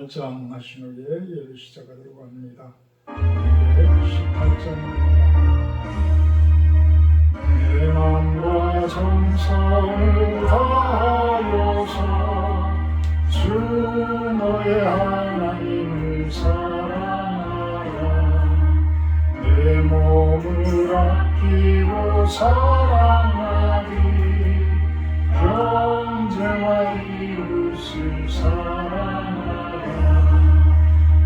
18장 하신 후에 예를 시작하도록 합니다. 18장입니다. 내 맘과 정성을 다하여서 주 너의 하나님을 사랑하라. 내 몸을 아끼고 사랑하리. 형제와 이웃을 사랑하라.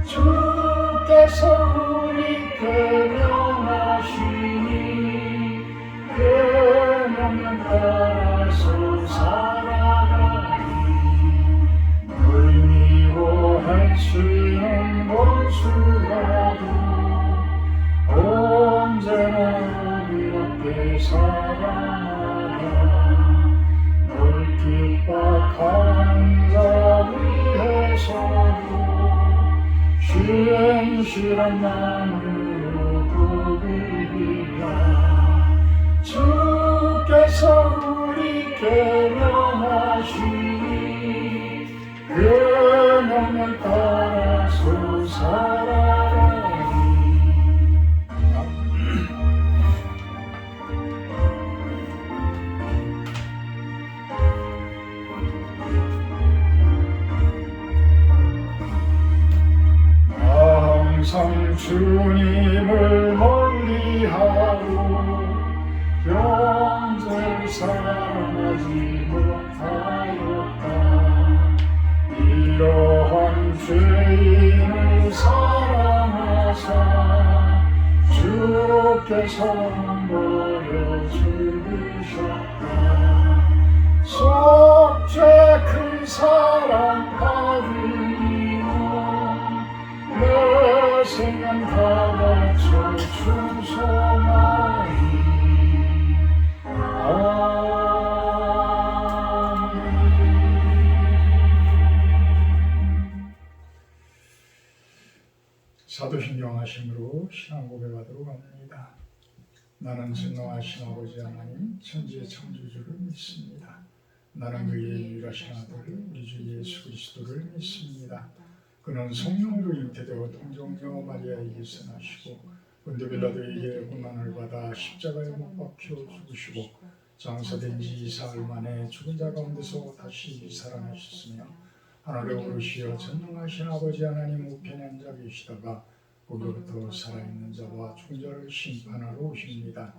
주께서 우리께 명하시니 계명을 따라서 살아가리. 널 미워할 수는 원수라도 언제나 우리 앞에 사랑하라. 널 핍박하는 자 위해서도 신실한 마음으로 부르리라. 주께서 우리께 명하시니 계명을 따라서 살아가리. 항상 주님을 멀리하고 형제를 사랑하지 못하였다. 이러한 죄인을 사랑하사 주께서 버려 죽으셨다. 속죄 큰 사랑 받으니 내 생명 다 바쳐 충성하리. 아멘. 사도신경 하심으로 신앙 고백하도록 합니다. 나는 전능하신 아버지 하나님 천지의 창조주를 믿습니다. 나는 그의 유일하신 아들 우리 주 예수 그리스도를 믿습니다. 그는 성령으로 잉태되어 동정녀 마리아에게서 나시고 본디오 빌라도에게 고난을 받아 십자가에 못 박혀 죽으시고 장사된 지 4일 만에 죽은 자 가운데서 다시 살아나셨으며 하늘에 오르시어 전능하신 아버지 하나님 우편에 앉아 계시다가 거기로부터 살아있는 자와 죽은 자를 심판하러 오십니다.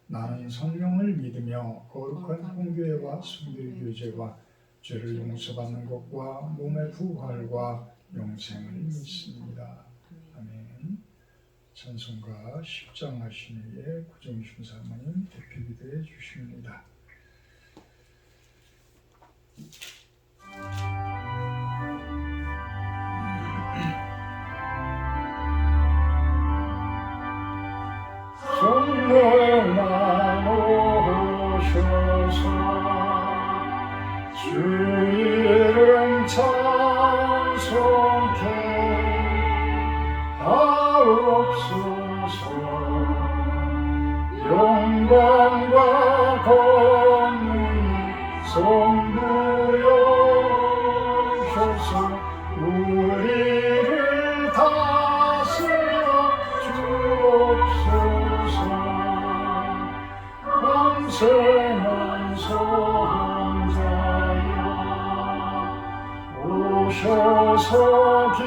나는 성령을 믿으며 거룩한 공교회와 성도의 교제와 죄를 용서받는 것과 몸의 부활과 영생을 믿습니다. 아멘. 찬송가 10장 하신 후에 구정신 사모님 대표 기도해 주십니다. 성령아 오셔서 주 이름 찬송케 하옵소서. 영광과 권능이 선부여셔서 우리를 다스려 주옵소서. 광생한 성자여 오셔서 기도리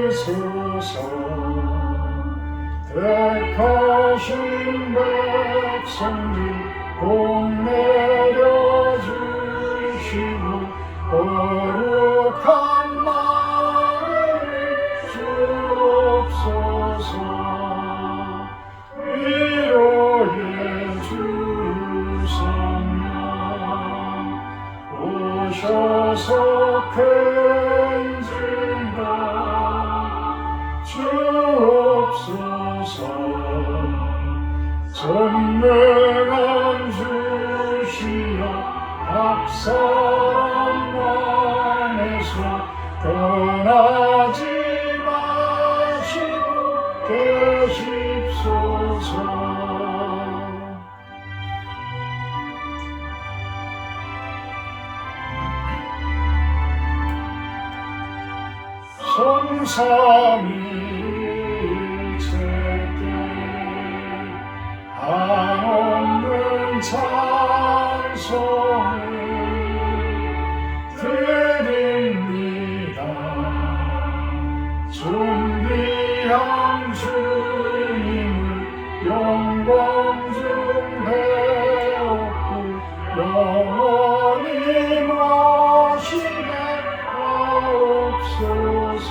들으소서. 택하신 백성들 복 내려주시고 거룩한 마음을 주옵소서. 위로의 주 성령 오셔서 큰 증거 주옵소서. 전능한 주시여 박사람 안에서 떠나지 마시고 계십소서. 삼위일체께 한없는 찬송을 드립니다. 존귀한 주님을 영광 중에 얻고 영원히 모시게 하옵소서.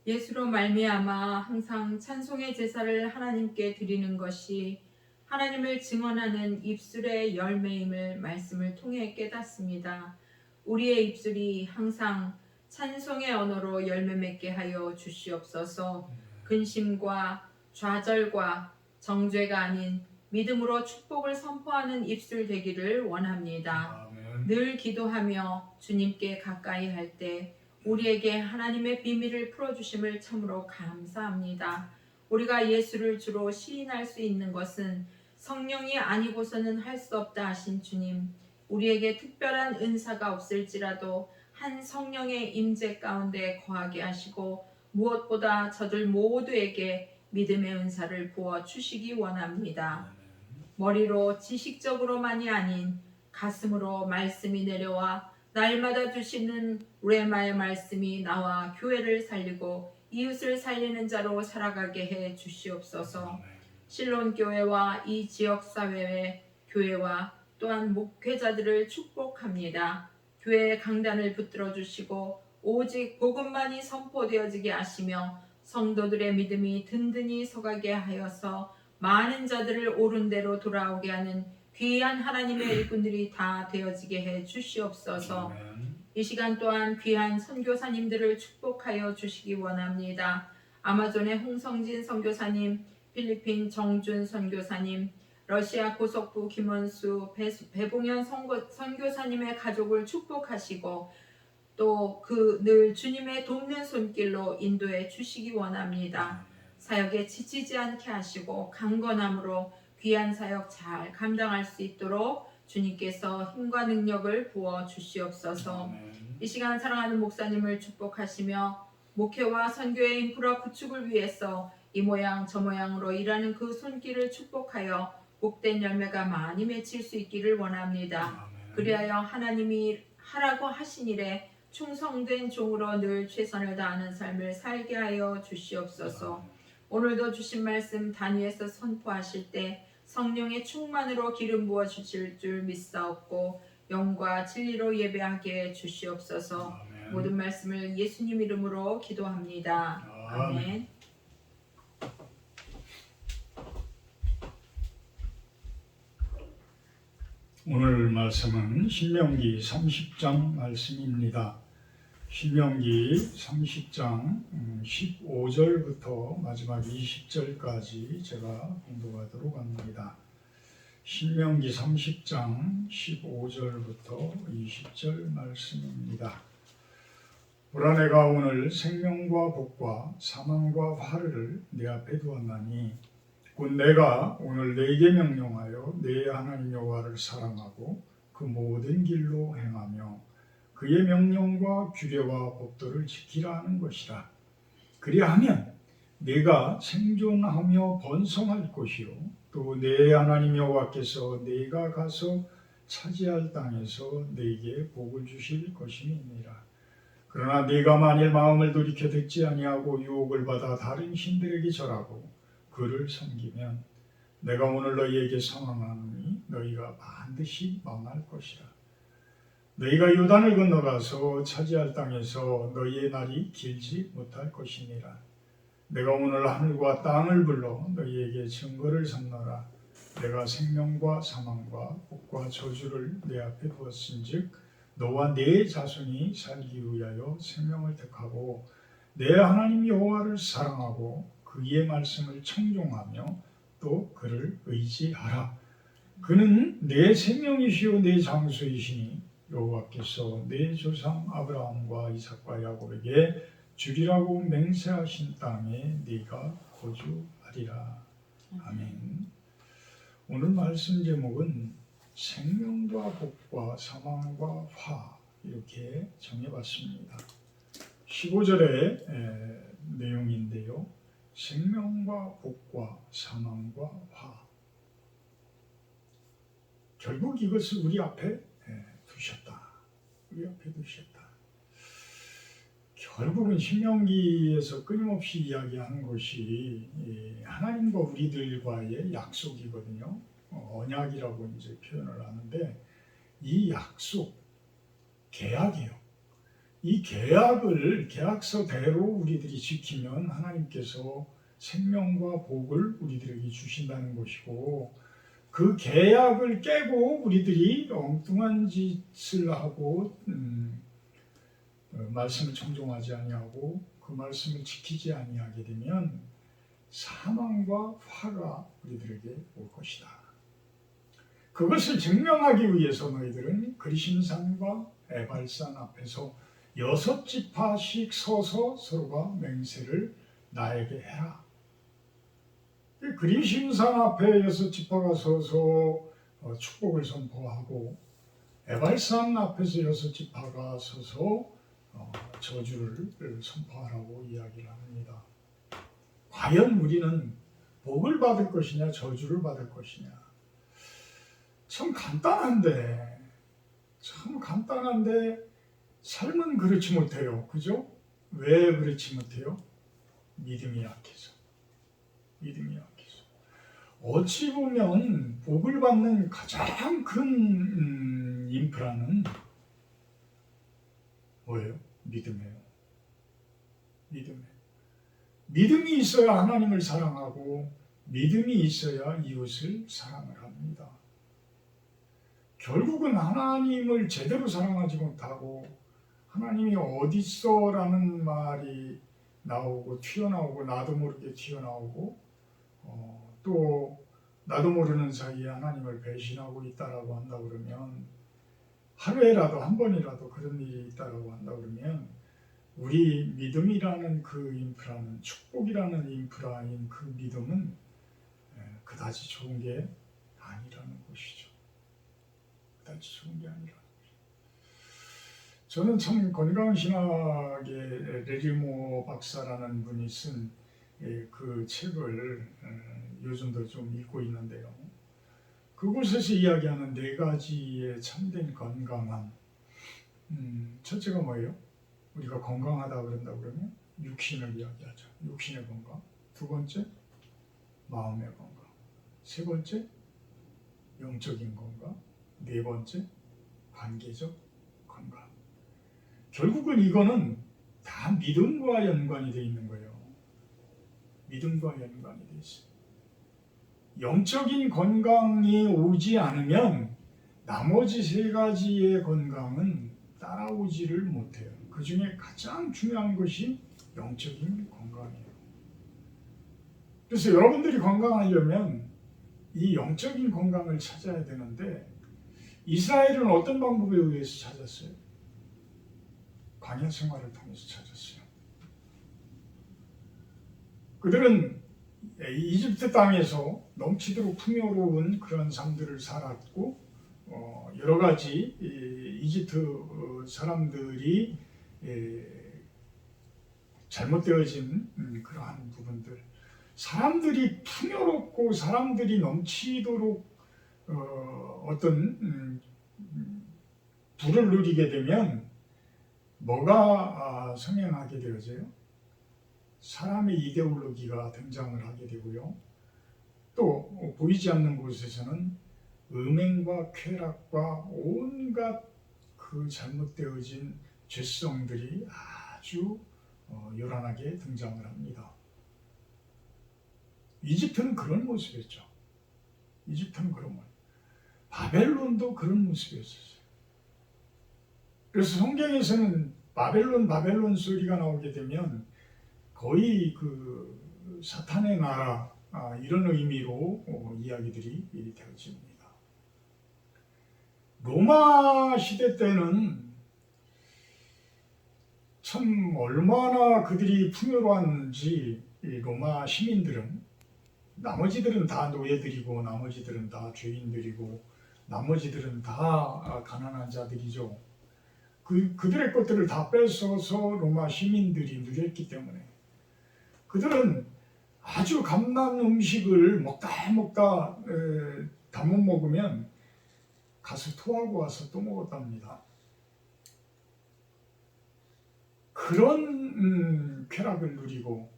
예수로 말미암아 항상 찬송의 제사를 하나님께 드리는 것이 하나님을 증언하는 입술의 열매임을 말씀을 통해 깨닫습니다. 우리의 입술이 항상 찬송의 언어로 열매 맺게 하여 주시옵소서. 근심과 좌절과 정죄가 아닌 믿음으로 축복을 선포하는 입술 되기를 원합니다. 아멘. 늘 기도하며 주님께 가까이 할 때 우리에게 하나님의 비밀을 풀어주심을 참으로 감사합니다. 우리가 예수를 주로 시인할 수 있는 것은 성령이 아니고서는 할 수 없다 하신 주님, 우리에게 특별한 은사가 없을지라도 한 성령의 임재 가운데 거하게 하시고 무엇보다 저들 모두에게 믿음의 은사를 부어 주시기 원합니다. 머리로 지식적으로만이 아닌 가슴으로 말씀이 내려와 날마다 주시는 레마의 말씀이 나와 교회를 살리고 이웃을 살리는 자로 살아가게 해 주시옵소서. 실론 교회와 이 지역 사회의 교회와 또한 목회자들을 축복합니다. 교회의 강단을 붙들어 주시고 오직 복음만이 선포되어지게 하시며 성도들의 믿음이 든든히 서가게 하여서 많은 자들을 옳은 대로 돌아오게 하는 귀한 하나님의 일꾼들이 다 되어지게 해 주시옵소서. 이 시간 또한 귀한 선교사님들을 축복하여 주시기 원합니다. 아마존의 홍성진 선교사님, 필리핀 정준 선교사님, 러시아 고속부 김원수, 배봉현 선교사님의 가족을 축복하시고 또 그 늘 주님의 돕는 손길로 인도해 주시기 원합니다. 사역에 지치지 않게 하시고 강건함으로 귀한 사역 잘 감당할 수 있도록 주님께서 힘과 능력을 부어 주시옵소서. 이 시간 사랑하는 목사님을 축복하시며 목회와 선교의 인프라 구축을 위해서 이 모양 저 모양으로 일하는 그 손길을 축복하여 복된 열매가 많이 맺힐 수 있기를 원합니다. 그리하여 하나님이 하라고 하신 일에 충성된 종으로 늘 최선을 다하는 삶을 살게 하여 주시옵소서. 오늘도 주신 말씀 단위에서 선포하실 때 성령의 충만으로 기름 부어 주실 줄 믿사옵고 영과 진리로 예배하게 주시옵소서. 아멘. 모든 말씀을 예수님 이름으로 기도합니다. 아멘. 오늘 말씀은 신명기 30장 말씀입니다. 신명기 30장 15절부터 마지막 20절까지 제가 공독하도록 합니다. 신명기 30장 15절부터 20절 말씀입니다. 보라, 내가 오늘 생명과 복과 사망과 화를 내 앞에 두었나니 곧 내가 오늘 네게 명령하여 네 하나님 여호와를 사랑하고 그 모든 길로 행하며 그의 명령과 규례와 법도를 지키라 하는 것이라. 그리하면 네가 생존하며 번성할 것이요 또 네 하나님 여호와께서 네가 가서 차지할 땅에서 네게 복을 주실 것임이니라. 그러나 네가 만일 마음을 돌이켜 듣지 아니하고 유혹을 받아 다른 신들에게 절하고 그를 섬기면 내가 오늘 너희에게 상황하노니 너희가 반드시 망할 것이라. 너희가 요단을 건너가서 차지할 땅에서 너희의 날이 길지 못할 것이니라. 내가 오늘 하늘과 땅을 불러 너희에게 증거를 삼노라. 내가 생명과 사망과 복과 저주를 내 앞에 두었은즉 너와 네 자손이 살기 위하여 생명을 택하고 내 하나님 여호와를 사랑하고 그의 말씀을 청종하며 또 그를 의지하라. 그는 내 생명이시요 내 장수이시니 여호와께서 내 조상 아브라함과 이삭과 야곱에게 주리라고 맹세하신 땅에 네가 거주하리라. 아멘. 오늘 말씀 제목은 생명과 복과 사망과 화 이렇게 정해봤습니다. 15절의 내용인데요. 생명과 복과 사망과 화. 결국 이것을 우리 앞에 두셨다. 우리 앞에 두셨다. 결국은 신명기에서 끊임없이 이야기하는 것이 하나님과 우리들과의 약속이거든요. 언약이라고 이제 표현을 하는데 이 약속, 계약이에요. 이 계약을 계약서대로 우리들이 지키면 하나님께서 생명과 복을 우리들에게 주신다는 것이고, 그 계약을 깨고 우리들이 엉뚱한 짓을 하고 말씀을 청종하지 아니하고 그 말씀을 지키지 아니하게 되면 사망과 화가 우리들에게 올 것이다. 그것을 증명하기 위해서 너희들은 그리심산과 에발산 앞에서 6지파씩 서서 서로가 맹세를 나에게 해라. 그리심산 앞에 6지파가 서서 축복을 선포하고 에발산 앞에서 6지파가 서서 저주를 선포하라고 이야기를 합니다. 과연 우리는 복을 받을 것이냐 저주를 받을 것이냐. 참 간단한데 삶은 그렇지 못해요. 그죠? 왜 그렇지 못해요? 믿음이 약해서. 어찌 보면 복을 받는 가장 큰 인프라는 뭐예요? 믿음이에요. 믿음이 있어야 하나님을 사랑하고 믿음이 있어야 이웃을 사랑을 합니다. 결국은 하나님을 제대로 사랑하지 못하고 하나님이 어딨어? 라는 말이 나오고 튀어나오고 나도 모르게 튀어나오고 또 나도 모르는 사이에 하나님을 배신하고 있다라고 한다 그러면 하루에라도 한 번이라도 그런 일이 있다라고 한다 그러면 우리 믿음이라는 그 인프라는 축복이라는 인프라인 그 믿음은 그다지 좋은 게 아니라는 것이죠. 저는 참 건강신학의 레리모 박사라는 분이 쓴 그 책을 요즘도 좀 읽고 있는데요. 그곳에서 이야기하는 4가지의 참된 건강함. 첫째가 뭐예요? 우리가 건강하다 그런다 그러면 육신을 이야기하죠. 육신의 건강. 2번째, 마음의 건강. 3번째, 영적인 건강. 4번째, 관계적 건강. 결국은 이거는 다 믿음과 연관이 되어 있는 거예요. 믿음과 연관이 되어 있어요. 영적인 건강이 오지 않으면 나머지 3가지의 건강은 따라오지를 못해요. 그 중에 가장 중요한 것이 영적인 건강이에요. 그래서 여러분들이 건강하려면 이 영적인 건강을 찾아야 되는데 이스라엘은 어떤 방법에 의해서 찾았어요? 광야 생활을 통해서 찾았어요. 그들은 이집트 땅에서 넘치도록 풍요로운 그런 삶들을 살았고 여러 가지 이집트 사람들이 잘못되어진 그러한 부분들, 사람들이 풍요롭고 사람들이 넘치도록 어떤 부를 누리게 되면 뭐가 성행하게 되어져요? 사람의 이데올로기가 등장을 하게 되고요. 또 보이지 않는 곳에서는 음행과 쾌락과 온갖 그 잘못되어진 죄성들이 아주 요란하게 등장을 합니다. 이집트는 그런 모습이었죠. 바벨론도 그런 모습이었어요. 그래서 성경에서는 바벨론 소리가 나오게 되면 거의 그 사탄의 나라 이런 의미로 이야기들이 되어집니다. 로마 시대 때는 참 얼마나 그들이 풍요로운지 이 로마 시민들은, 나머지들은 다 노예들이고 나머지들은 다 죄인들이고 나머지들은 다 가난한 자들이죠. 그들의 것들을 다 뺏어서 로마 시민들이 누렸기 때문에 그들은 아주 감난 음식을 먹다 다 못 먹으면 가서 토하고 와서 또 먹었답니다. 그런 쾌락을 누리고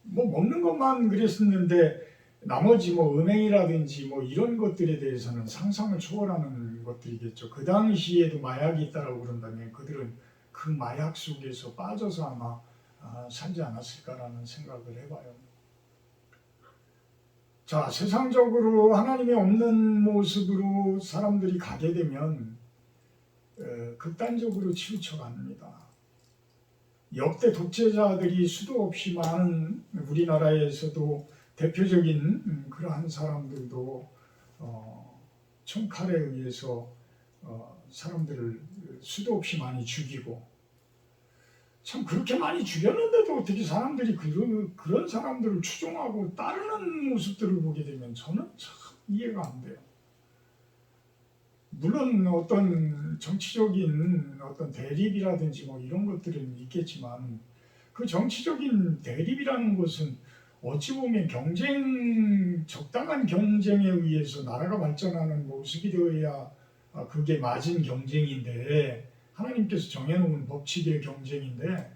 뭐 먹는 것만 그랬었는데 나머지 뭐 은행이라든지 뭐 이런 것들에 대해서는 상상을 초월하는 것들이겠죠. 그 당시에도 마약이 있다고 그런다면 그들은 그 마약 속에서 빠져서 아마 살지 않았을까라는 생각을 해봐요. 자, 세상적으로 하나님이 없는 모습으로 사람들이 가게 되면 극단적으로 치우쳐 갑니다. 역대 독재자들이 수도 없이 많은 우리나라에서도 대표적인 그러한 사람들도 총칼에 의해서 사람들을 수도 없이 많이 죽이고, 참 그렇게 많이 죽였는데도 어떻게 사람들이 그런 사람들을 추종하고 따르는 모습들을 보게 되면 저는 참 이해가 안 돼요. 물론 어떤 정치적인 어떤 대립이라든지 뭐 이런 것들은 있겠지만 그 정치적인 대립이라는 것은 어찌 보면 적당한 경쟁에 의해서 나라가 발전하는 모습이 되어야 그게 맞은 경쟁인데, 하나님께서 정해놓은 법칙의 경쟁인데,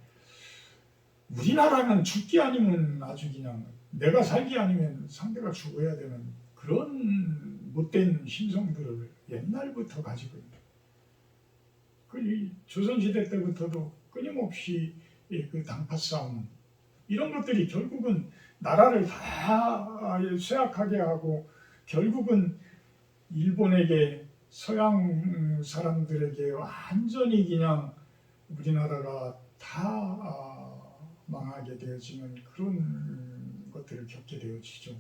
우리나라는 죽기 아니면 아주 그냥 내가 살기 아니면 상대가 죽어야 되는 그런 못된 심성들을 옛날부터 가지고 있는, 그 조선시대 때부터도 끊임없이 그 당파 싸움 이런 것들이 결국은 나라를 다 쇠약하게 하고 결국은 일본에게 서양 사람들에게 완전히 그냥 우리나라가 다 망하게 되어지는 그런 것들을 겪게 되어지죠.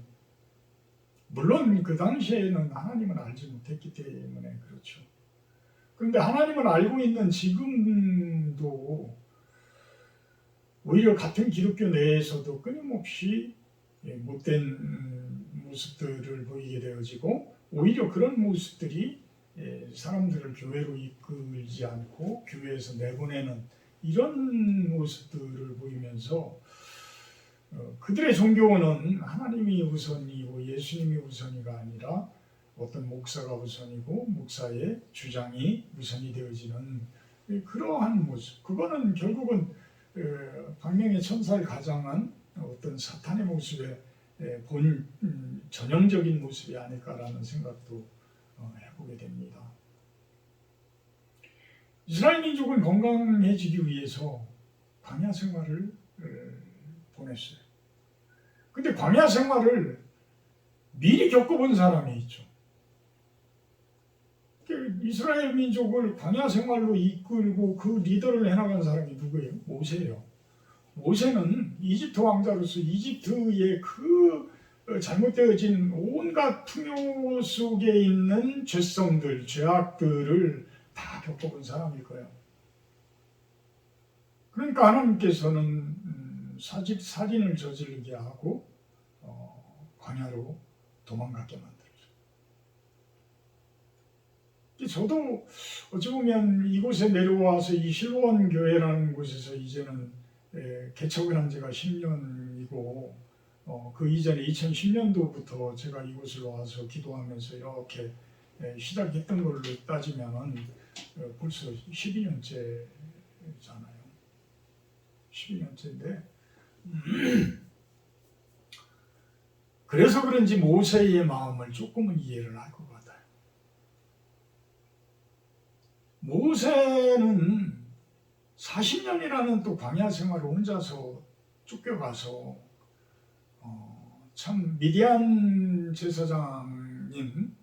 물론 그 당시에는 하나님을 알지 못했기 때문에 그렇죠. 그런데 하나님을 알고 있는 지금도 오히려 같은 기독교 내에서도 끊임없이 못된 모습들을 보이게 되어지고, 오히려 그런 모습들이 사람들을 교회로 이끌지 않고 교회에서 내보내는 이런 모습들을 보이면서 그들의 종교는 하나님이 우선이고 예수님이 우선이가 아니라 어떤 목사가 우선이고 목사의 주장이 우선이 되어지는 그러한 모습, 그거는 결국은 박명의 천사를 가장한 어떤 사탄의 모습의 본 전형적인 모습이 아닐까라는 생각도 해보게 됩니다. 이스라엘 민족은 건강해지기 위해서 광야 생활을 보냈어요. 근데 광야 생활을 미리 겪어본 사람이 있죠. 이스라엘 민족을 광야 생활로 이끌고 그 리더를 해나간 사람이 누구예요? 모세예요. 모세는 이집트 왕자로서 이집트의 그 잘못되어진 온갖 풍요 속에 있는 죄성들, 죄악들을 다 겪어본 사람일 거예요. 그러니까 하나님께서는 살인을 저지르게 하고 광야로 도망가게 만들었어요. 저도 어찌 보면 이곳에 내려와서 이 실로원 교회라는 곳에서 이제는 개척을 한 지가 10년이고 그 이전에 2010년도부터 제가 이곳에 와서 기도하면서 이렇게 시작했던 걸로 따지면 벌써 12년째잖아요. 12년째인데 그래서 그런지 모세의 마음을 조금은 이해를 할 것 같아요. 모세는 40년이라는 또 광야 생활을 혼자서 쫓겨가서 참 미디안 제사장인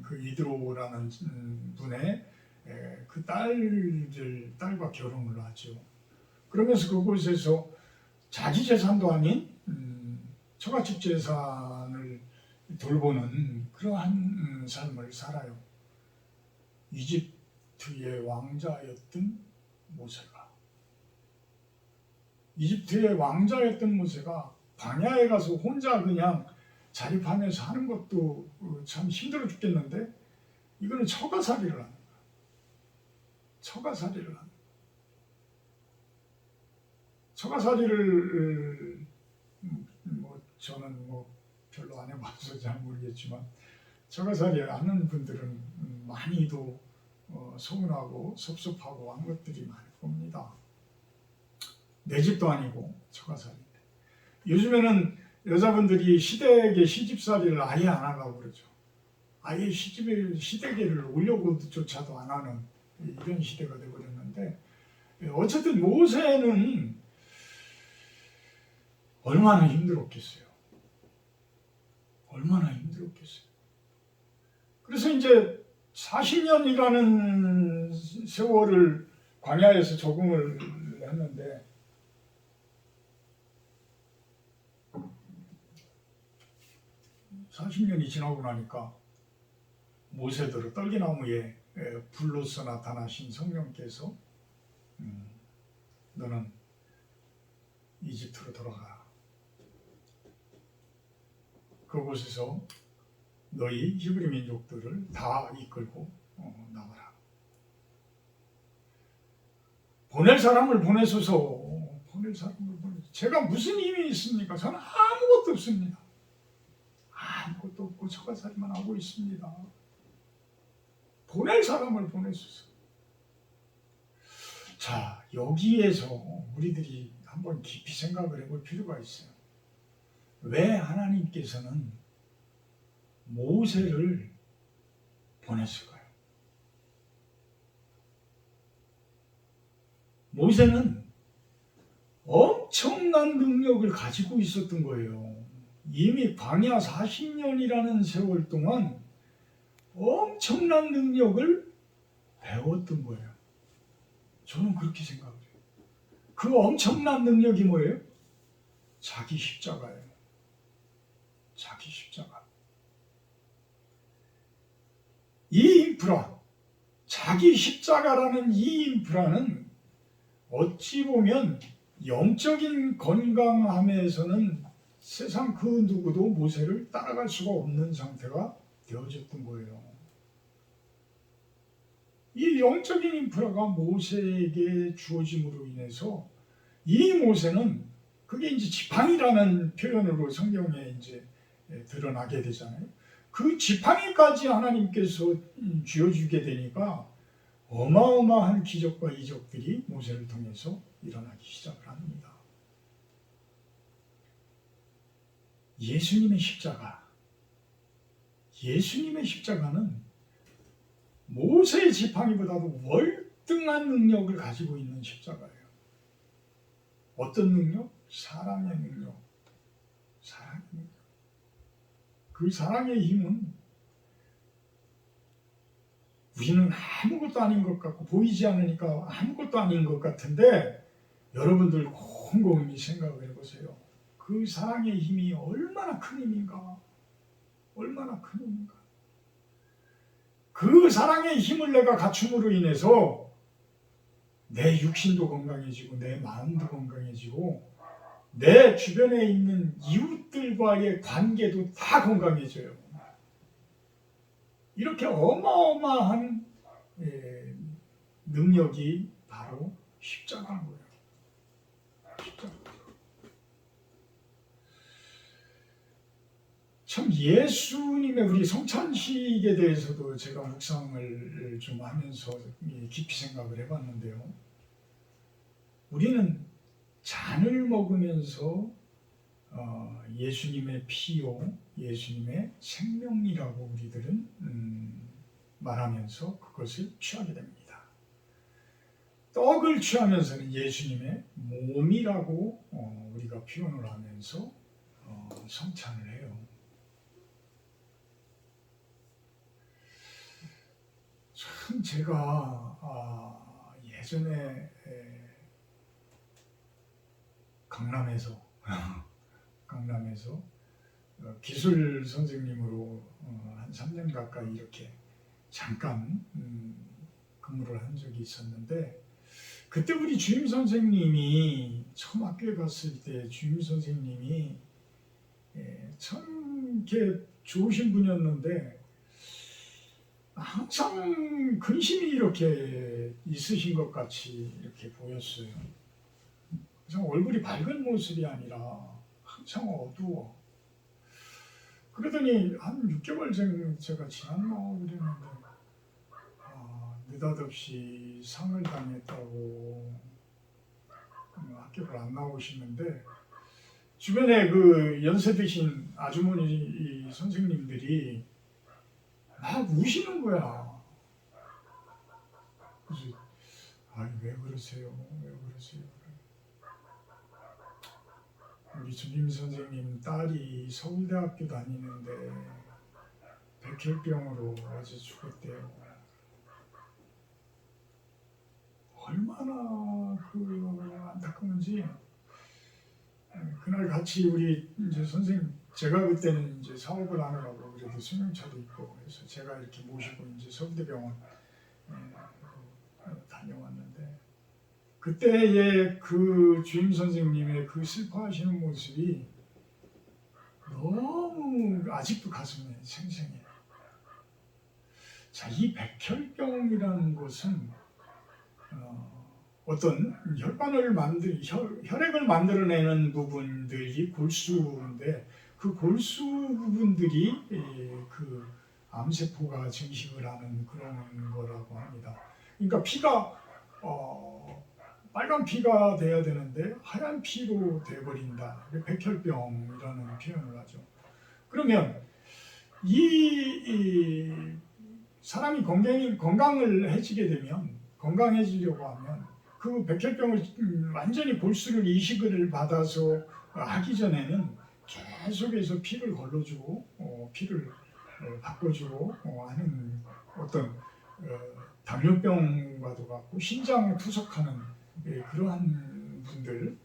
그 이드로라는 분의 그 딸과 결혼을 하죠. 그러면서 그곳에서 자기 재산도 아닌 처가집 재산을 돌보는 그러한 삶을 살아요. 이집트의 왕자였던 모세가. 이집트의 왕자였던 모세가 광야에 가서 혼자 그냥 자립하면서 하는 것도 참 힘들어 죽겠는데 이거는 처가살이를 하는 거야. 처가살이를 하는 거야. 처가살이를 뭐 저는 뭐 별로 안 해봐서 잘 모르겠지만 처가살이 하는 분들은 많이도 서운하고 섭섭하고 한 것들이 많을 겁니다. 내 집도 아니고 처가살인데 요즘에는 여자분들이 시댁에 시집살이를 아예 안 하려고 그러죠. 아예 시댁에를 오려고조차도 안 하는 이런 시대가 되어버렸는데 어쨌든 모세는 얼마나 힘들었겠어요. 얼마나 힘들었겠어요. 그래서 이제 40년이라는 세월을 광야에서 적응을 했는데 (40년이) 지나고 나니까 모세더러 떨기나무에 불로서 나타나신 성령께서 너는 이집트로 돌아가라. 그곳에서 너희 히브리 민족들을 다 이끌고 나가라. 보낼 사람을 보내소서. 보낼 사람을 보내소서. 제가 무슨 힘이 있습니까? 저는 아무것도 없습니다. 아무것도 없고 처가살이만 하고 있습니다. 보낼 사람을 보내소서. 자, 여기에서 우리들이 한번 깊이 생각을 해볼 필요가 있어요. 왜 하나님께서는 모세를 보냈을까요? 모세는 엄청난 능력을 가지고 있었던 거예요. 이미 광야 40년이라는 세월 동안 엄청난 능력을 배웠던 거예요. 저는 그렇게 생각해요. 그 엄청난 능력이 뭐예요? 자기 십자가예요. 자기 십자가. 이 인프라, 자기 십자가라는 이 인프라는 어찌 보면 영적인 건강함에서는 세상 그 누구도 모세를 따라갈 수가 없는 상태가 되어졌던 거예요. 이 영적인 인프라가 모세에게 주어짐으로 인해서 이 모세는 그게 이제 지팡이라는 표현으로 성경에 이제 드러나게 되잖아요. 그 지팡이까지 하나님께서 쥐어주게 되니까 어마어마한 기적과 이적들이 모세를 통해서 일어나기 시작을 합니다. 예수님의 십자가는 모세의 지팡이보다도 월등한 능력을 가지고 있는 십자가예요. 어떤 능력? 사랑의 능력. 사랑의 능력. 그 사랑의 힘은 우리는 아무것도 아닌 것 같고 보이지 않으니까 아무것도 아닌 것 같은데 여러분들 곰곰이 생각을 해보세요. 그 사랑의 힘이 얼마나 큰 힘인가? 얼마나 큰 힘인가? 그 사랑의 힘을 내가 갖춤으로 인해서 내 육신도 건강해지고 내 마음도 건강해지고 내 주변에 있는 이웃들과의 관계도 다 건강해져요. 이렇게 어마어마한 능력이 바로 십자가인 거예요. 십자가. 참 예수님의 우리 성찬식에 대해서도 제가 묵상을 좀 하면서 깊이 생각을 해봤는데요. 우리는 잔을 먹으면서 예수님의 피요, 예수님의 생명이라고 우리들은 말하면서 그것을 취하게 됩니다. 떡을 취하면서는 예수님의 몸이라고 우리가 표현을 하면서 성찬을 해요. 참 제가 예전에 강남에서 기술 선생님으로 한 3년 가까이 이렇게 잠깐 근무를 한 적이 있었는데 그때 우리 주임 선생님이 처음 학교에 갔을 때 주임 선생님이 참 이렇게 좋으신 분이었는데 항상 근심이 이렇게 있으신 것 같이 이렇게 보였어요. 그래서 얼굴이 밝은 모습이 아니라 항상 어두워. 그러더니 한 6개월 전 제가 지났나 그랬는데 느닷없이 상을 당했다고 학교를 안 나오시는데 주변에 그 연세 드신 아주머니 선생님들이 막 우시는 거야. 그래서 아니 왜 그러세요? 왜 그러세요? 우리 주임 선생님 딸이 서울대학교 다니는데 백혈병으로 어제 죽었대요. 얼마나 안타까운지. 그날 같이 우리 이제 선생님, 제가 그때는 이제 사업을 하느라고 그래도 승용차도 있고 그래서 제가 이렇게 모시고 이제 서울대병원 다녀왔는데 그때의 그 주임 선생님의 그 슬퍼하시는 모습이 너무 아직도 가슴에 생생해. 자, 이 백혈병이라는 것은 어떤 혈액을 만들어내는 부분들이 골수인데 그 골수 부분들이 그 암세포가 증식을 하는 그런 거라고 합니다. 그러니까 피가 빨간 피가 돼야 되는데 하얀 피로 돼버린다. 백혈병이라는 표현을 하죠. 그러면 이 사람이 건강을 해지게 되면 건강해지려고 하면 그 백혈병을 완전히 골수를 이식을 받아서 하기 전에는 계속해서 피를 걸러주고 피를 바꿔주고 하는 어떤 당뇨병과도 같고 신장에 투석하는 그러한 분들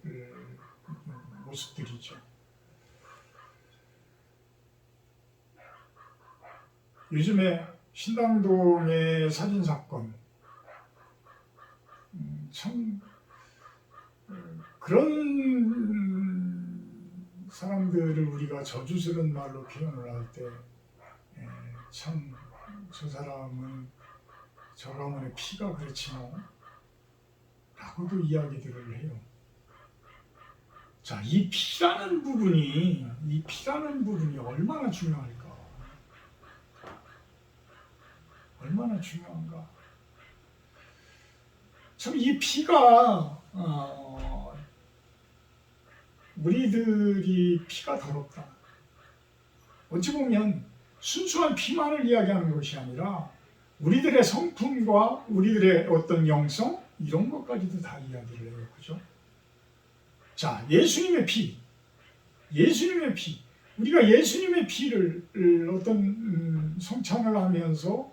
모습들이죠. 요즘에 신당동의 살인 사건 참 그런 사람들을 우리가 저주스러운 말로 표현을 할 때 참 저 사람은 저 가문의 피가 그렇지 뭐 라고도 이야기들을 해요. 자, 이 피라는 부분이 얼마나 중요할까? 얼마나 중요한가? 참 이 피가 우리들이 피가 더럽다. 어찌 보면 순수한 피만을 이야기하는 것이 아니라 우리들의 성품과 우리들의 어떤 영성 이런 것까지도 다 이야기를 해요. 그죠? 자, 예수님의 피. 우리가 예수님의 피를 어떤 성찬을 하면서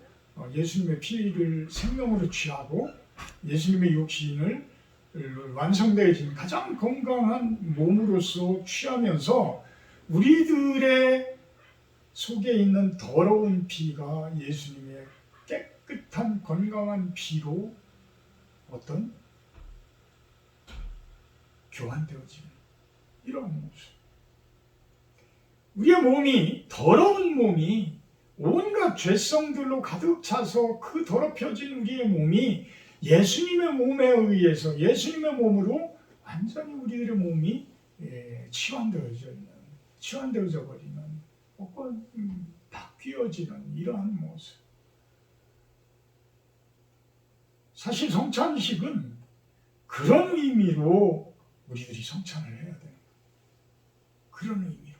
예수님의 피를 생명으로 취하고 예수님의 육신을 완성되어진 가장 건강한 몸으로서 취하면서 우리들의 속에 있는 더러운 피가 예수님의 깨끗한 건강한 피로 어떤 교환되어지는 이런 모습. 우리의 몸이 더러운 몸이 온갖 죄성들로 가득 차서 그 더럽혀진 우리의 몸이 예수님의 몸에 의해서 예수님의 몸으로 완전히 우리들의 몸이 치환되어져 버리는 혹은 바뀌어지는 이러한 모습. 사실 성찬식은 그런 의미로 우리들이 성찬을 해야 돼요. 그런 의미로.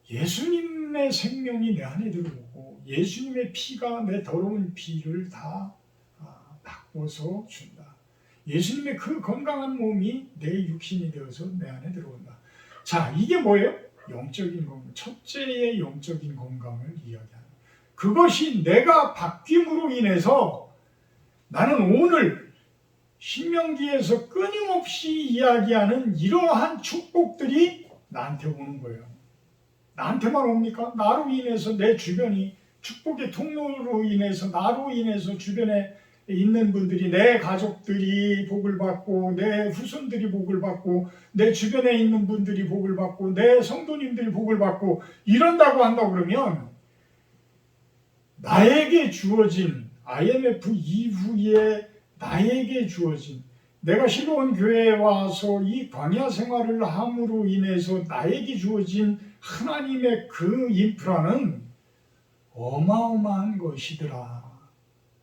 예수님의 생명이 내 안에 들어오고 예수님의 피가 내 더러운 피를 다 바꿔서 준다. 예수님의 그 건강한 몸이 내 육신이 되어서 내 안에 들어온다. 자, 이게 뭐예요? 영적인 건강. 첫째의 영적인 건강을 이야기하는. 그것이 내가 바뀜으로 인해서 나는 오늘 신명기에서 끊임없이 이야기하는 이러한 축복들이 나한테 오는 거예요. 나한테만 옵니까? 나로 인해서 내 주변이 축복의 통로로 인해서 나로 인해서 주변에 있는 분들이, 내 가족들이 복을 받고 내 후손들이 복을 받고 내 주변에 있는 분들이 복을 받고 내 성도님들이 복을 받고 이런다고 한다고 그러면 나에게 주어진 IMF 이후에 나에게 주어진, 내가 실로원 교회에 와서 이 광야 생활을 함으로 인해서 나에게 주어진 하나님의 그 인프라는 어마어마한 것이더라.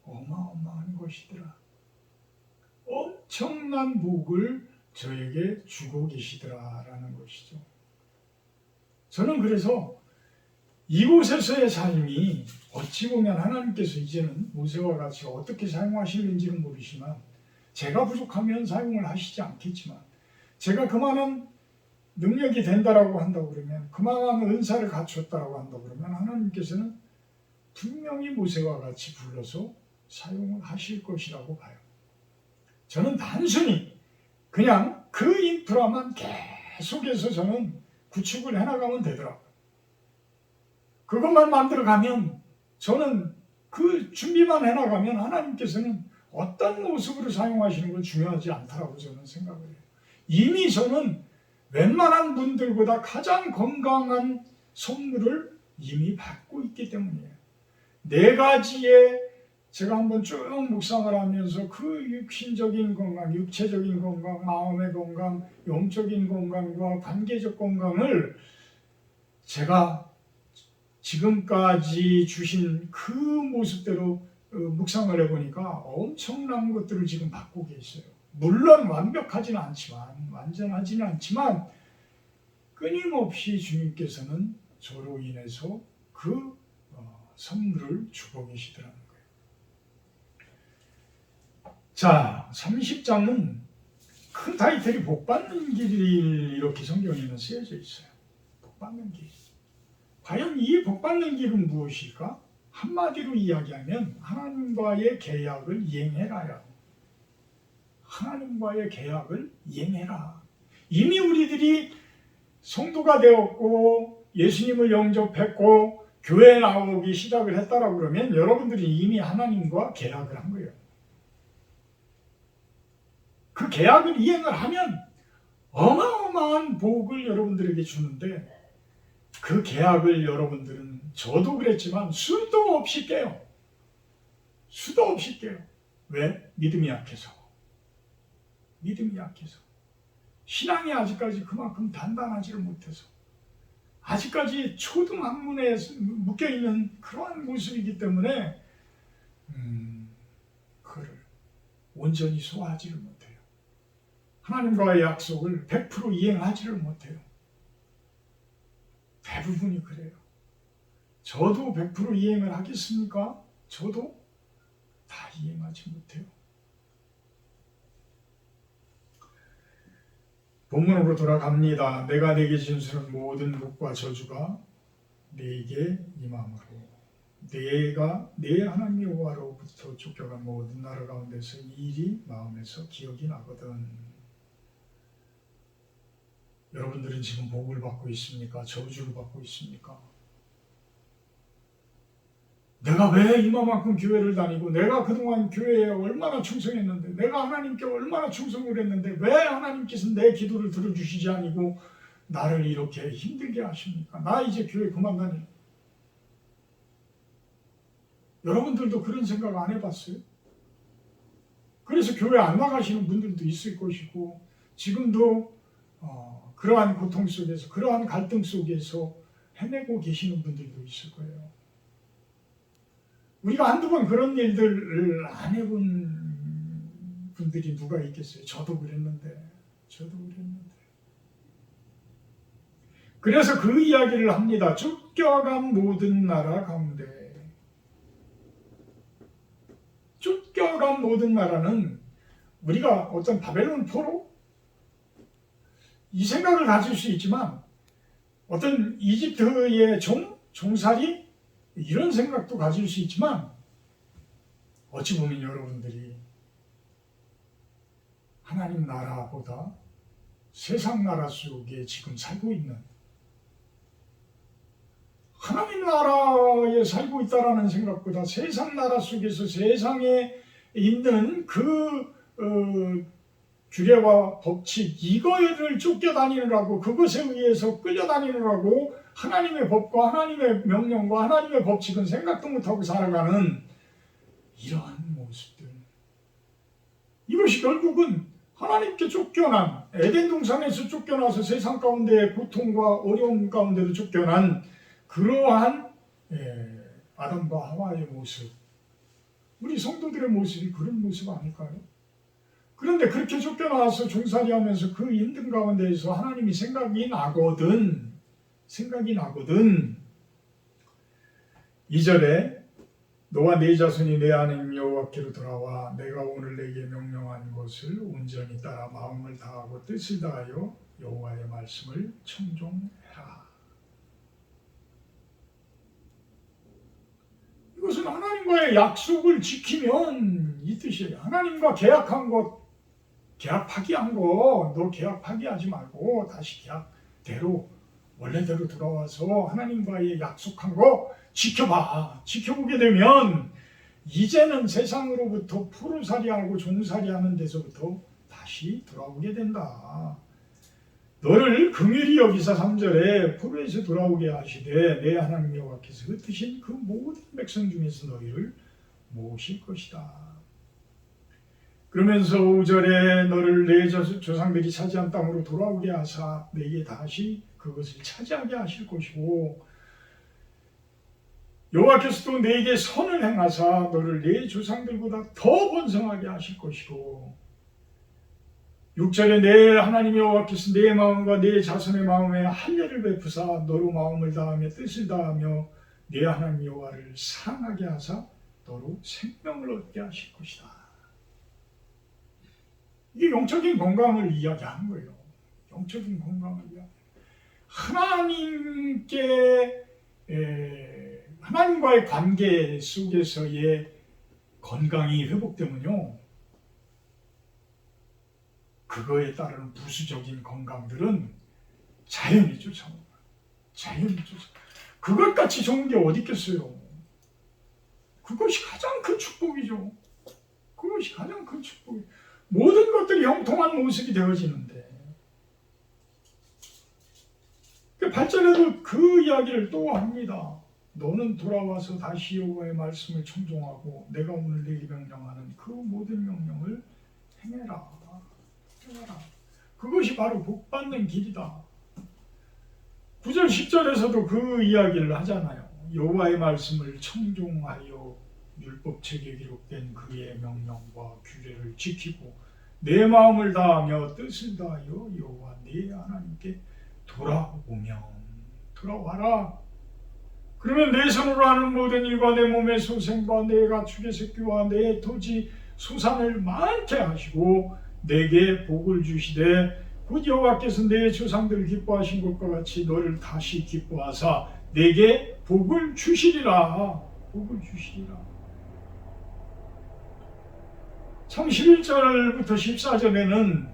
어마어마한 것이더라. 엄청난 복을 저에게 주고 계시더라라는 것이죠. 저는 그래서 이곳에서의 삶이 어찌 보면 하나님께서 이제는 모세와 같이 어떻게 사용하시는지는 모르지만, 제가 부족하면 사용을 하시지 않겠지만, 제가 그만한 능력이 된다라고 한다고 그러면, 그만한 은사를 갖췄다라고 한다고 그러면 하나님께서는 분명히 모세와 같이 불러서 사용을 하실 것이라고 봐요. 저는 단순히 그냥 그 인프라만 계속해서 저는 구축을 해나가면 되더라고요. 그것만 만들어가면, 저는 그 준비만 해나가면 하나님께서는 어떤 모습으로 사용하시는 건 중요하지 않다라고 저는 생각을 해요. 이미 저는 웬만한 분들보다 가장 건강한 선물을 이미 받고 있기 때문이에요. 네 가지의, 제가 한번 쭉 묵상을 하면서 그 육신적인 건강, 육체적인 건강, 마음의 건강, 영적인 건강과 관계적 건강을 제가 지금까지 주신 그 모습대로 묵상을 해보니까 엄청난 것들을 지금 받고 계세요. 물론 완벽하지는 않지만, 완전하지는 않지만 끊임없이 주님께서는 저로 인해서 그 선물을 주고 계시더라는 거예요. 자, 30장은 그 타이틀이 복받는 길, 이렇게 성경에는 쓰여져 있어요. 복받는 길. 과연 이 복받는 길은 무엇일까? 한마디로 이야기하면 하나님과의 계약을 이행해라요. 하나님과의 계약을 이행해라. 이미 우리들이 성도가 되었고 예수님을 영접했고 교회에 나오기 시작을 했다라고 그러면 여러분들이 이미 하나님과 계약을 한 거예요. 그 계약을 이행을 하면 어마어마한 복을 여러분들에게 주는데, 그 계약을 여러분들은, 저도 그랬지만 수도 없이 깨요. 수도 없이 깨요. 왜? 믿음이 약해서. 믿음이 약해서. 신앙이 아직까지 그만큼 단단하지를 못해서. 아직까지 초등 학문에 묶여있는 그러한 모습이기 때문에 그를 온전히 소화하지를 못해요. 하나님과의 약속을 100% 이행하지를 못해요. 대부분이 그래요. 저도 100% 이행을 하겠습니까? 저도 다 이행하지 못해요. 본문으로 돌아갑니다. 내가 내게 진술한 모든 복과 저주가 네게 임함으로 내가 네 하나님 여호와로부터 쫓겨간 모든 나라 가운데서 이 일이 마음에서 기억이 나거든. 여러분들은 지금 복을 받고 있습니까? 저주를 받고 있습니까? 내가 왜 이만큼 교회를 다니고, 내가 그동안 교회에 얼마나 충성했는데, 내가 하나님께 얼마나 충성을 했는데 왜 하나님께서 내 기도를 들어주시지 아니고 나를 이렇게 힘들게 하십니까? 나 이제 교회 그만 다니. 여러분들도 그런 생각 안 해봤어요? 그래서 교회 안 나가시는 분들도 있을 것이고, 지금도 그러한 고통 속에서, 그러한 갈등 속에서 헤매고 계시는 분들도 있을 거예요. 우리가 한두 번 그런 일들을 안 해본 분들이 누가 있겠어요? 저도 그랬는데. 그래서 그 이야기를 합니다. 쫓겨간 모든 나라 가운데. 쫓겨간 모든 나라는 우리가 어떤 바벨론 포로? 이 생각을 가질 수 있지만, 어떤 이집트의 종살이? 이런 생각도 가질 수 있지만, 어찌 보면 여러분들이 하나님 나라보다 세상 나라 속에 지금 살고 있는, 하나님 나라에 살고 있다라는 생각보다 세상 나라 속에서 세상의 있는 규례와 법칙, 이거를 쫓겨다니느라고, 그것에 의해서 끌려다니느라고 하나님의 법과 하나님의 명령과 하나님의 법칙은 생각도 못하고 살아가는 이러한 모습들. 이것이 결국은 하나님께 쫓겨난, 에덴 동산에서 쫓겨나서 세상 가운데 고통과 어려움 가운데로 쫓겨난 그러한 아담과 하와의 모습, 우리 성도들의 모습이 그런 모습 아닐까요? 그런데 그렇게 쫓겨나와서 종살이하면서 그 힘든 가운데에서 하나님이 생각이 나거든 2절에 너와 네 자손이 내 하나님 여호와께로 돌아와 내가 오늘 내게 명령한 것을 온전히 따라 마음을 다하고 뜻을 다하여 여호와의 말씀을 청종해라. 이것은 하나님과의 약속을 지키면 이 뜻이에요. 하나님과 계약한 것, 계약 파기한 거, 너 계약 파기하지 말고 다시 계약대로 원래대로 돌아와서 하나님과의 약속한 거 지켜봐. 지켜보게 되면 이제는 세상으로부터 포로살이하고 종살이하는 데서부터 다시 돌아오게 된다. 너를 긍휼히 여기사 3절에 포로에서 돌아오게 하시되 내 하나님 여호와께서 흩으신 그 모든 백성 중에서 너희를 모으실 것이다. 그러면서 5절에 너를 내 조상들이 차지한 땅으로 돌아오게 하사 내게 다시 그것을 차지하게 하실 것이고 여호와께서 또 내게 선을 행하사 너를 내 조상들보다 더 번성하게 하실 것이고 6절에 내 하나님 여호와께서 내 마음과 내 자손의 마음에 할례를 베푸사 너로 마음을 다하며 뜻을 다하며 내 하나님 여호와를 사랑하게 하사 너로 생명을 얻게 하실 것이다. 이게 영적인 건강을 이야기하는 거예요. 영적인 건강을 이야기하는 하나님과의 관계 속에서의 건강이 회복되면요, 그거에 따른 부수적인 건강들은 자연히 쫓아오는 거예요. 자연히 쫓아오는 거예요. 그것같이 좋은 게 어디 있겠어요. 그것이 가장 큰 축복이죠. 그것이 가장 큰 축복이에요. 모든 것들이 형통한 모습이 되어지는데 8절에도 그 이야기를 또 합니다. 너는 돌아와서 다시 여호와의 말씀을 청종하고 내가 오늘 내게 명령하는 그 모든 명령을 행해라. 그것이 바로 복받는 길이다. 9절 10절에서도 그 이야기를 하잖아요. 여호와의 말씀을 청종하여 율법책에 기록된 그의 명령과 규례를 지키고 내 마음을 다하며 뜻을 다하여 여호와 네 하나님께 돌아와라. 그러면 내 손으로 하는 모든 일과 내 몸의 소생과 내 가축의 새끼와 내 토지 소산을 많게 하시고 내게 복을 주시되 곧 여호와께서 내 조상들을 기뻐하신 것과 같이 너를 다시 기뻐하사 내게 복을 주시리라. 참 11절부터 14절에는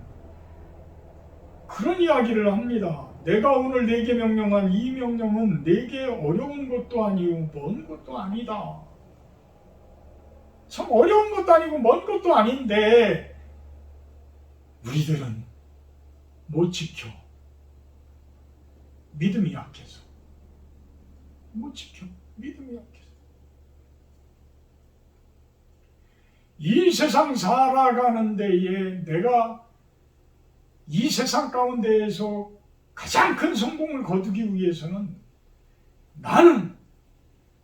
그런 이야기를 합니다. 내가 오늘 내게 명령한 이 명령은 내게 어려운 것도 아니고 먼 것도 아니다. 참 어려운 것도 아니고 먼 것도 아닌데 우리들은 못 지켜. 믿음이 약해서. 이 세상 살아가는 데에 내가 이 세상 가운데에서 가장 큰 성공을 거두기 위해서는 나는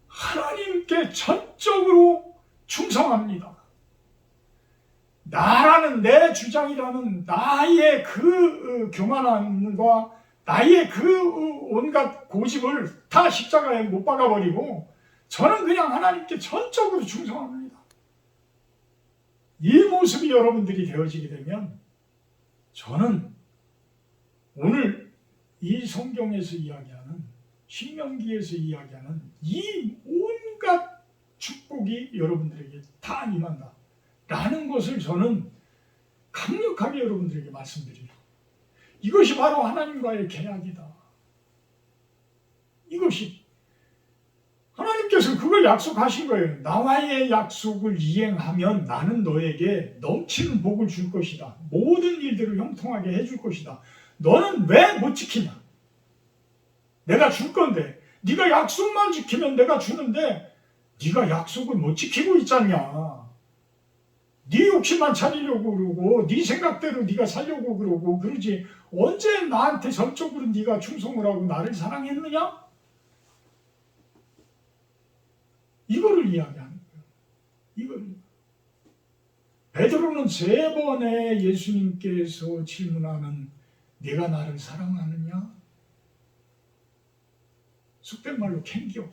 하나님께 전적으로 충성합니다. 나라는 내 주장이라는 나의 그 교만함과 나의 그 온갖 고집을 다 십자가에 못 박아버리고 저는 그냥 하나님께 전적으로 충성합니다. 이 모습이 여러분들이 되어지게 되면 저는 오늘 이 성경에서 이야기하는 신명기에서 이야기하는 이 온갖 축복이 여러분들에게 다 임한다 라는 것을 저는 강력하게 여러분들에게 말씀드려요. 이것이 바로 하나님과의 계약이다. 이것이 하나님께서 그걸 약속하신 거예요. 나와의 약속을 이행하면 나는 너에게 넘치는 복을 줄 것이다. 모든 일들을 형통하게 해줄 것이다. 너는 왜 못 지키냐? 내가 줄 건데 네가 약속만 지키면 내가 주는데 네가 약속을 못 지키고 있잖냐. 네 욕심만 차리려고 그러고 네 생각대로 네가 살려고 그러고 그러지. 언제 나한테 전적으로 네가 충성을 하고 나를 사랑했느냐? 이거를 이야기하는 거예요. 이거를. 베드로는 3번의 예수님께서 질문하는 네가 나를 사랑하느냐? 속된 말로 캥겨.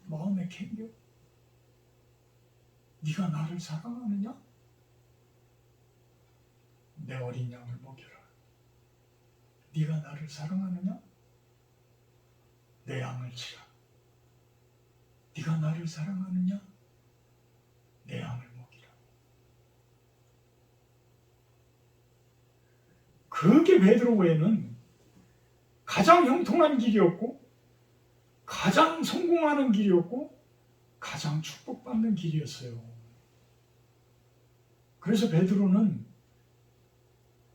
마음에 캥겨. 네가 나를 사랑하느냐? 내 어린 양을 먹여라. 네가 나를 사랑하느냐? 내 양을 치라. 네가 나를 사랑하느냐? 내 양을 먹이라. 그게 베드로에는 가장 형통한 길이었고 가장 성공하는 길이었고 가장 축복받는 길이었어요. 그래서 베드로는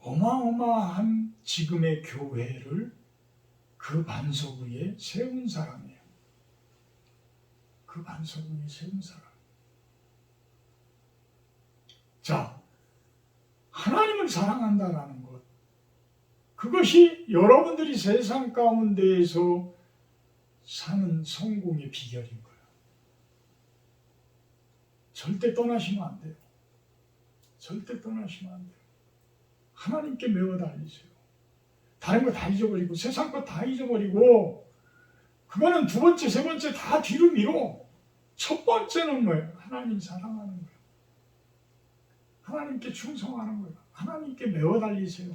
어마어마한 지금의 교회를 그 반석 위에 세운 사람이에요. 그 반석 위에 세운 사람. 자, 하나님을 사랑한다라는 것. 그것이 여러분들이 세상 가운데에서 사는 성공의 비결인 거예요. 절대 떠나시면 안 돼요. 절대 떠나시면 안 돼요. 하나님께 매어 달리세요. 다른 거 다 잊어버리고 세상 거 다 잊어버리고 그거는 2번째, 3번째 다 뒤로 미뤄. 첫 번째는 뭐예요? 하나님 사랑하는 거예요. 하나님께 충성하는 거예요. 하나님께 매어 달리세요.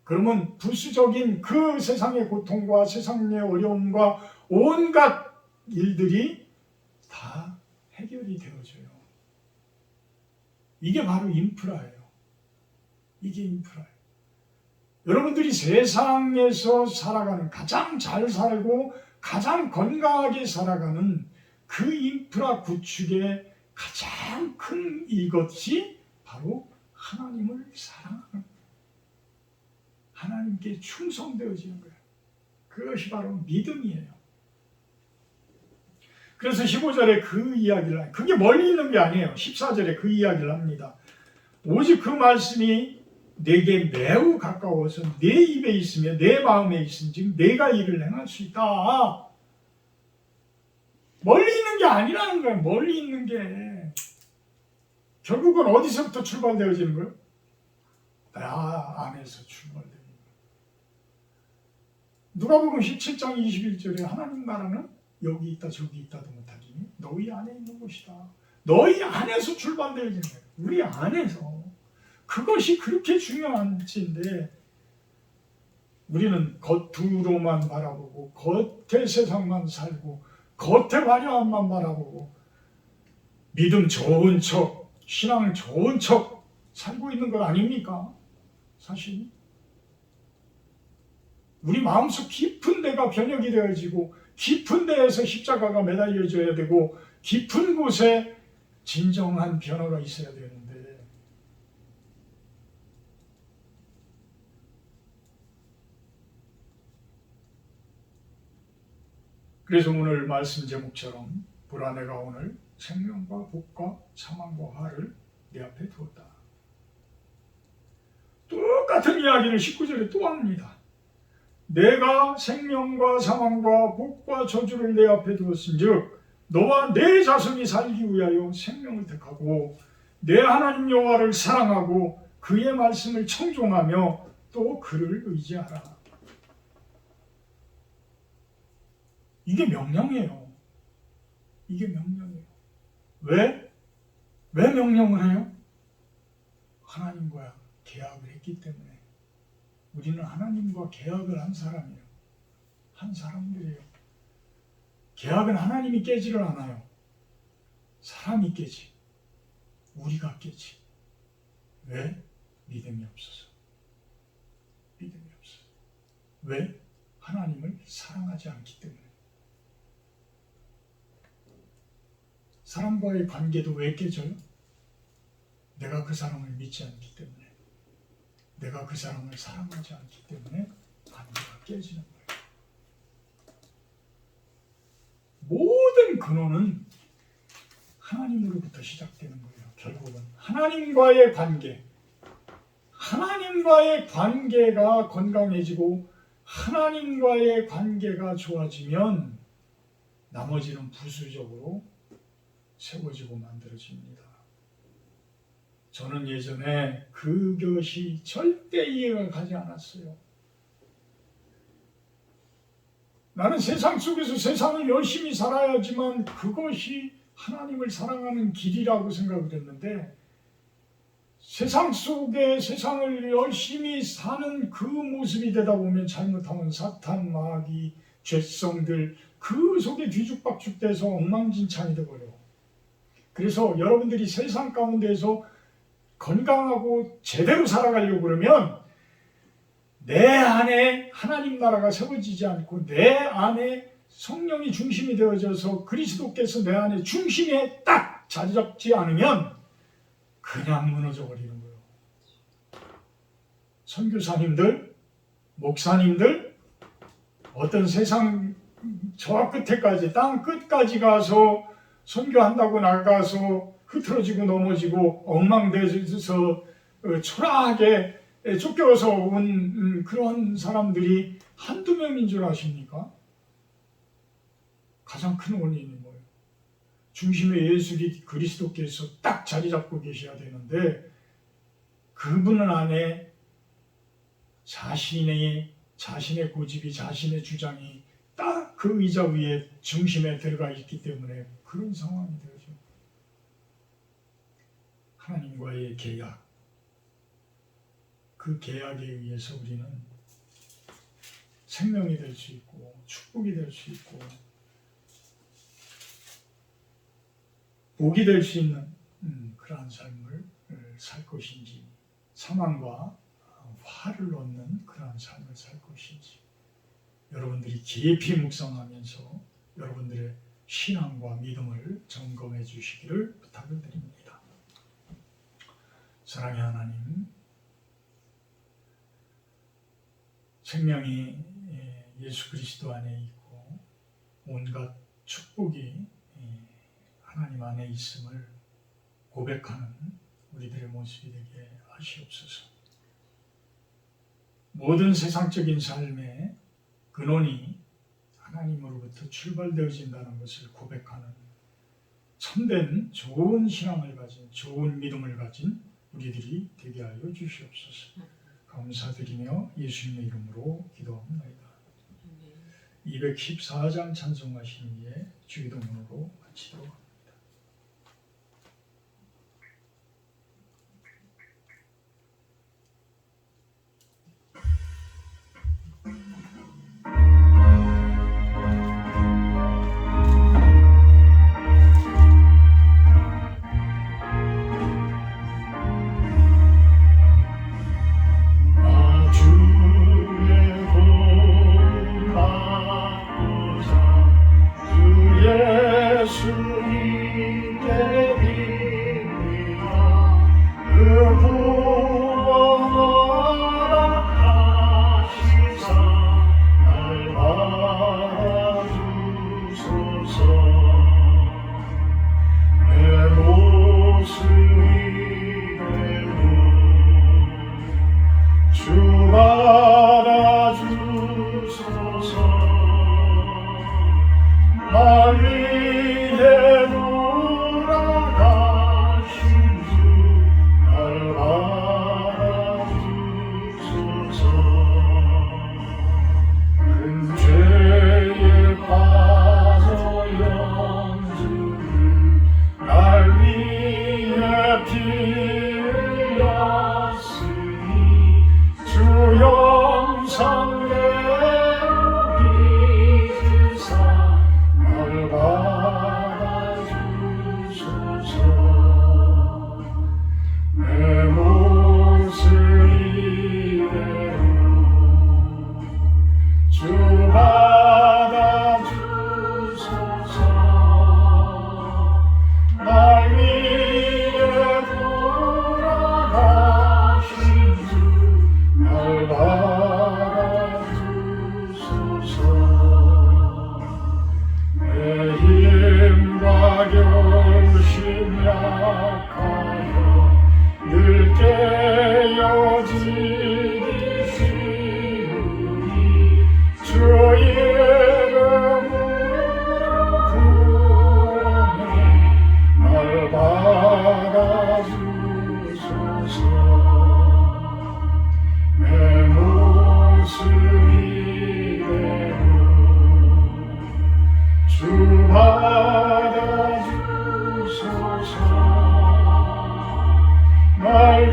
그러면 부수적인 그 세상의 고통과 세상의 어려움과 온갖 일들이 다 해결이 되어져요. 이게 바로 인프라예요. 이게 인프라예요. 여러분들이 세상에서 살아가는 가장 잘 살고 가장 건강하게 살아가는 그 인프라 구축의 가장 큰 이것이 바로 하나님을 사랑하는 거예요. 하나님께 충성되어지는 거예요. 그것이 바로 믿음이에요. 그래서 15절에 그 이야기를, 그게 멀리 있는 게 아니에요. 14절에 그 이야기를 합니다. 오직 그 말씀이 내게 매우 가까워서 내 입에 있으며 내 마음에 있은즉 내가 이를 행할 수 있다. 멀리 있는 게 아니라는 거예요. 멀리 있는 게. 결국은 어디서부터 출발되어지는 거예요? 나 안에서 출발되는 거예요. 누가복음 17장 21절에 하나님 나라는 여기 있다 저기 있다도 못하니 너희 안에 있는 것이다. 너희 안에서 출발되어지는 거예요. 우리 안에서. 그것이 그렇게 중요한 지인데 우리는 겉으로만 바라보고 겉의 세상만 살고 겉의 화려함만 바라보고 믿음 좋은 척, 신앙 좋은 척 살고 있는 것 아닙니까? 사실 우리 마음속 깊은 데가 변혁이 되어지고 깊은 데에서 십자가가 매달려져야 되고 깊은 곳에 진정한 변화가 있어야 되는데 그래서 오늘 말씀 제목처럼 불안해가 오늘 생명과 복과 사망과 화를 내 앞에 두었다. 똑같은 이야기를 19절에 또 합니다. 내가 생명과 사망과 복과 저주를 내 앞에 두었은즉 너와 내 자손이 살기 위하여 생명을 택하고 내 하나님 여호와를 사랑하고 그의 말씀을 청종하며 또 그를 의지하라. 이게 명령이에요. 이게 명령이에요. 왜? 왜 명령을 해요? 하나님과 계약을 했기 때문에. 우리는 하나님과 계약을 한 사람이에요. 한 사람들이에요. 계약은 하나님이 깨지를 않아요. 사람이 깨지. 우리가 깨지. 왜? 믿음이 없어서. 믿음이 없어서. 왜? 하나님을 사랑하지 않기 때문에. 사람과의 관계도 왜 깨져요? 내가 그 사람을 믿지 않기 때문에, 내가 그 사람을 사랑하지 않기 때문에 관계가 깨지는 거예요. 모든 근원은 하나님으로부터 시작되는 거예요. 결국은 하나님과의 관계, 하나님과의 관계가 건강해지고 하나님과의 관계가 좋아지면 나머지는 부수적으로 세워지고 만들어집니다. 저는 예전에 그것이 절대 이해가 가지 않았어요. 나는 세상 속에서 세상을 열심히 살아야지만 그것이 하나님을 사랑하는 길이라고 생각을 했는데, 세상 속에 세상을 열심히 사는 그 모습이 되다 보면 잘못하면 사탄, 마귀, 죄성들 그 속에 뒤죽박죽돼서 엉망진창이 되어버려요. 그래서 여러분들이 세상 가운데에서 건강하고 제대로 살아가려고 그러면 내 안에 하나님 나라가 세워지지 않고 내 안에 성령이 중심이 되어져서 그리스도께서 내 안에 중심에 딱 자리 잡지 않으면 그냥 무너져 버리는 거예요. 선교사님들, 목사님들, 어떤 세상 저 끝에까지, 땅 끝까지 가서 선교한다고 나가서 흐트러지고 넘어지고 엉망돼서 초라하게 쫓겨서 온 그런 사람들이 한두 명인 줄 아십니까? 가장 큰 원인이 뭐예요? 중심에 예수 그리스도께서 딱 자리 잡고 계셔야 되는데 그분 안에 자신의 고집이, 자신의 주장이 딱 그 의자 위에 중심에 들어가 있기 때문에 그런 상황이 되죠. 하나님과의 계약, 그 계약에 의해서 우리는 생명이 될 수 있고 축복이 될 수 있고 복이 될 수 있는 그러한 삶을 살 것인지, 사망과 화를 얻는 그러한 삶을 살 것인지, 여러분들이 깊이 묵상하면서 여러분들의 신앙과 믿음을 점검해 주시기를 부탁을 드립니다. 사랑의 하나님, 생명이 예수 그리스도 안에 있고 온갖 축복이 하나님 안에 있음을 고백하는 우리들의 모습이 되게 하시옵소서. 모든 세상적인 삶의 근원이 하나님으로부터 출발되어진다는 것을 고백하는 참된 좋은 신앙을 가진, 좋은 믿음을 가진 우리들이 되게 하여 주시옵소서. 감사드리며 예수님의 이름으로 기도합니다. 214장 찬송하신 이에 주기도문으로 마치도록 합니다. 예수님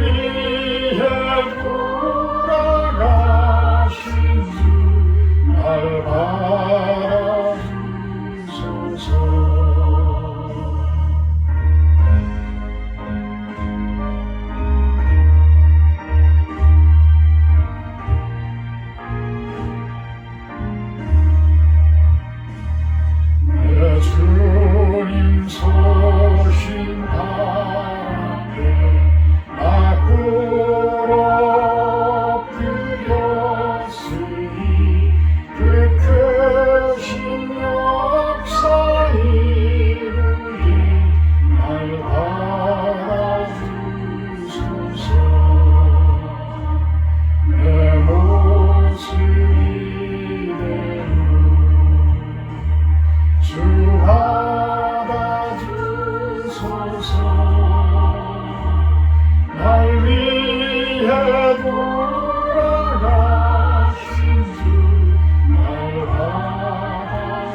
위해 돌아가신 주 날 받아주소서. 내 주님 서신 발 앞에 나 엎드렸으니 그 크신 역사 이루게 날 받아주소서. 내 모습 이대로 주 받아주소서. 날 위해 돌아가신 주 날 받아주소서.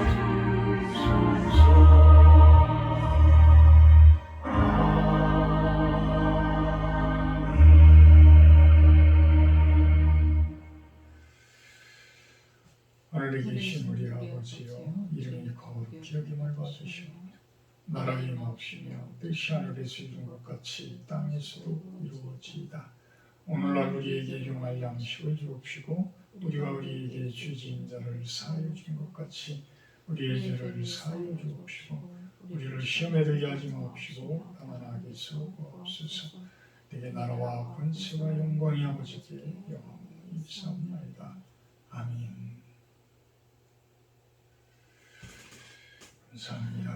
하늘에 계신 우리 아버지여, 이름이 거룩히 여김을 받으시오. 나라의 임하옵시며 뜻이 하늘에서 이룬 것 같이 땅에서도 이루어지이다. 오늘날 우리에게 용할 양식을 주옵시고 우리가 우리에게 죄 지은 자를 사하여 준 것 같이 우리의 죄를 사하여 주옵시고 우리를 시험에 들게 하지 마옵시고 다만 악에서 구하옵소서. 내게 나라와 권세와 영광이 아버지께 영원히 있사옵나이다. 아멘. 감사합니다.